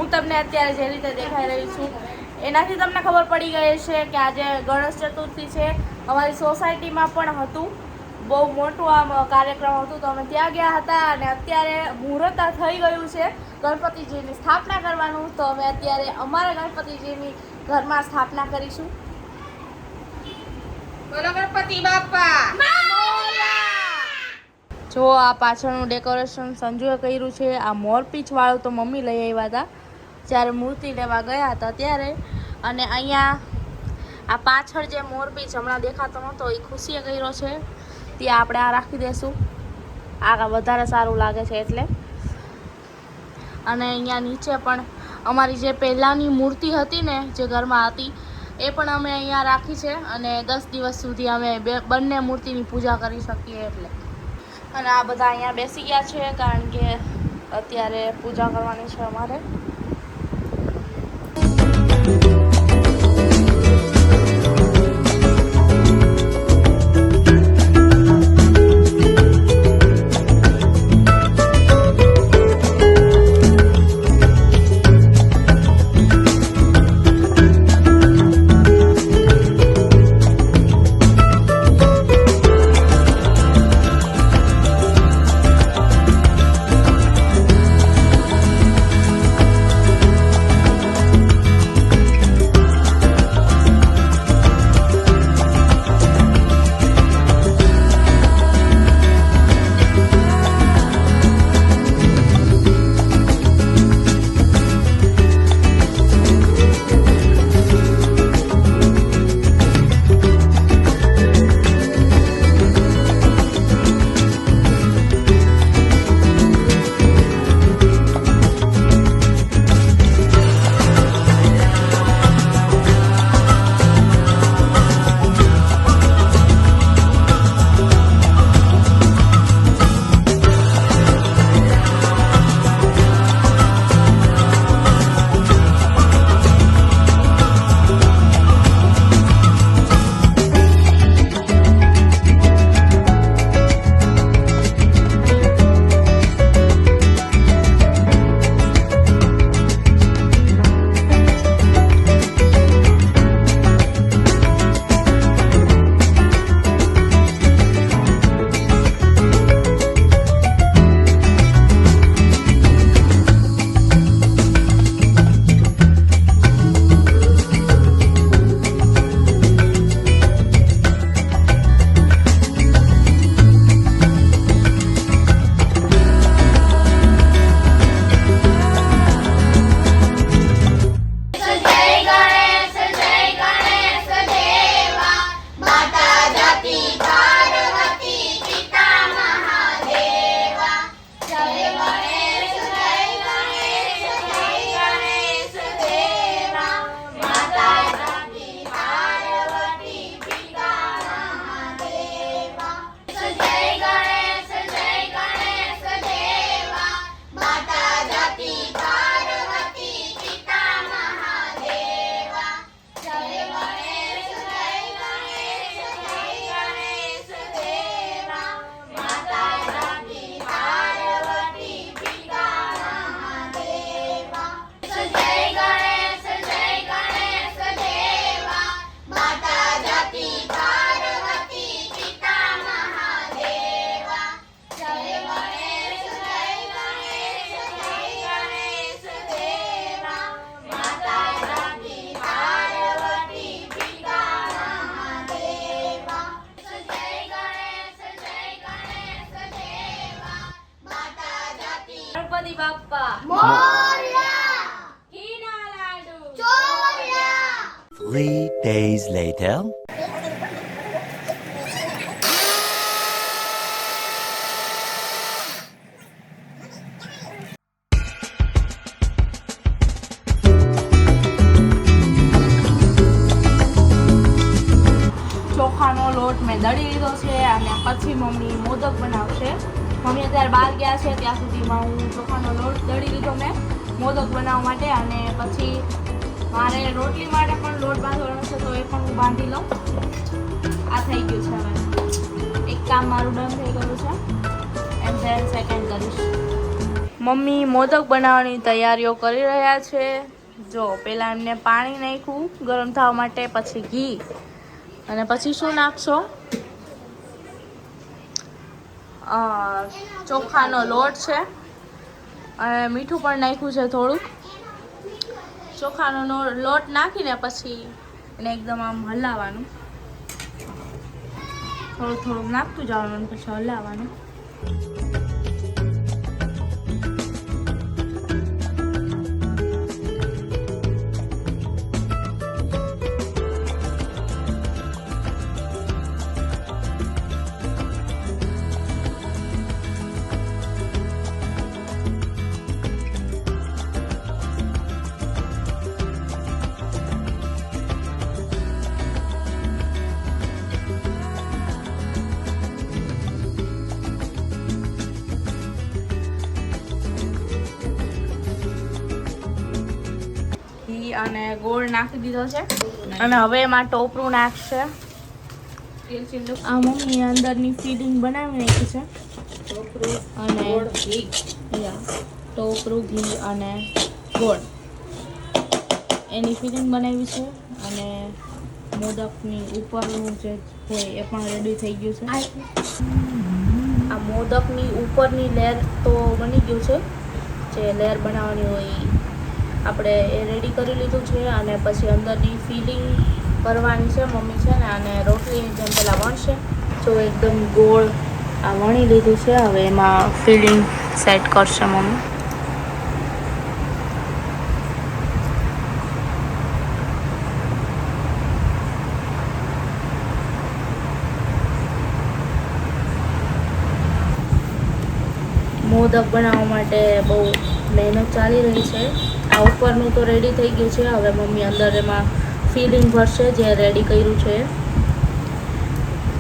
હું તમને અત્યારે જે રીતે દેખાઈ રહી છું એનાથી તમને ખબર પડી ગઈ છે કે આજે ગણેશ ચતુર્થી છે. અમારી સોસાયટીમાં પણ હતું, બહુ મોટું આમ કાર્યક્રમ હતું તો અમે ત્યાં ગયા હતા અને અત્યારે મુહૂર્ત થઈ ગયું છે ગણપતિજીની સ્થાપના કરવાનું. તો અમે અત્યારે અમારા ગણપતિજીની ઘરમાં સ્થાપના કરીશું. બોલો ગણપતિ બાપા. જો આ પાછળનું ડેકોરેશન સંજુએ કર્યું છે. આ મોરપીંછ વાળું તો મમ્મી લઈ આવ્યા હતા જ્યારે મૂર્તિ લેવા ગયા હતા ત્યારે. અને અહીંયા આ પાછળ જે મોરપીંછ હમણાં દેખાતો નહોતો એ ખુશીએ કર્યો છે, ત્યાં આપણે આ રાખી દઈશું. આ વધારે સારું લાગે છે એટલે. અને અહીંયા નીચે પણ અમારી જે પહેલાંની મૂર્તિ હતી ને જે ઘરમાં હતી એ પણ અમે અહીંયા રાખી છે અને 10 દિવસ સુધી અમે બંને મૂર્તિની પૂજા કરી શકીએ એટલે. અને આ બધા અહીંયા બેસી ગયા છે કારણ કે અત્યારે પૂજા કરવાની છે અમારે. ગણપતિ બાપ્પા મોરયા. ઘીના લાડુ ચોર્યા. 3 days later. ચોખાનો લોટ મેં દળી લીધો છે અને પછી મમ્મી મોદક બનાવશે. મમ્મી અત્યારે બહાર ગયા છે ત્યાં સુધીમાં હું ચોખાનો લોટ દળી લીધો મેં મોદક બનાવવા માટે. અને પછી મારે રોટલી માટે પણ લોટ બાંધવાનો છે તો એ પણ હું બાંધી લઉં. આ થઈ ગયું છે. હવે એક કામ મારું ડન થઈ ગયું છે એમ ધેન સેકન્ડ કરીશ. મમ્મી મોદક બનાવવાની તૈયારીઓ કરી રહ્યા છે. જો પહેલાં એમને પાણી નાખ્યું ગરમ થવા માટે, પછી ઘી, અને પછી શું નાખશો? ચોખાનો લોટ છે અને મીઠું પણ નાખ્યું છે થોડુંક. ચોખાનો લોટ નાખીને પછી એને એકદમ આમ હલાવવાનું, થોડું થોડું નાખતું જવાનું, પછી હલાવવાનું. અને ગોળ નાખી દીધો છે અને હવે એમાં ટોપરું નાખશે. આ મમ્મી અંદરની ફિલિંગ બનાવી નાખી છે. અને ટોપરું, ઘી અને ગોળ એની ફિલિંગ બનાવી છે. અને મોદકની ઉપરનું જે હોય એ પણ રેડી થઈ ગયું છે. આ મોદકની ઉપરની લેયર તો બની ગયું છે. જે લેયર બનાવવાની હોય આપણે એ રેડી કરી લીધું છે. અને પછી અંદરની ફિલિંગ કરવાની છે મમ્મી છે ને. અને રોટલીની જેમ પહેલાં વણશે. જો એકદમ ગોળ આ વણી લીધું છે. હવે એમાં ફિલિંગ સેટ કરશે મમ્મી. મોદક બનાવવા માટે બહુ મહેનત ચાલી રહી છે. આ ઉપરનું તો રેડી થઈ ગયું છે. હવે મમ્મી અંદર એમાં ફિલિંગ ભરશે જે રેડી કર્યું છે.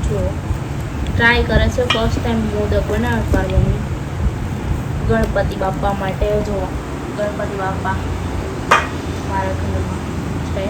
જો ટ્રાય કરે છે ફર્સ્ટ ટાઈમ મોદક બનાવે મારી મમ્મી ગણપતિ બાપા માટે. જો ગણપતિ બાપા મારા ઘરમાં છે.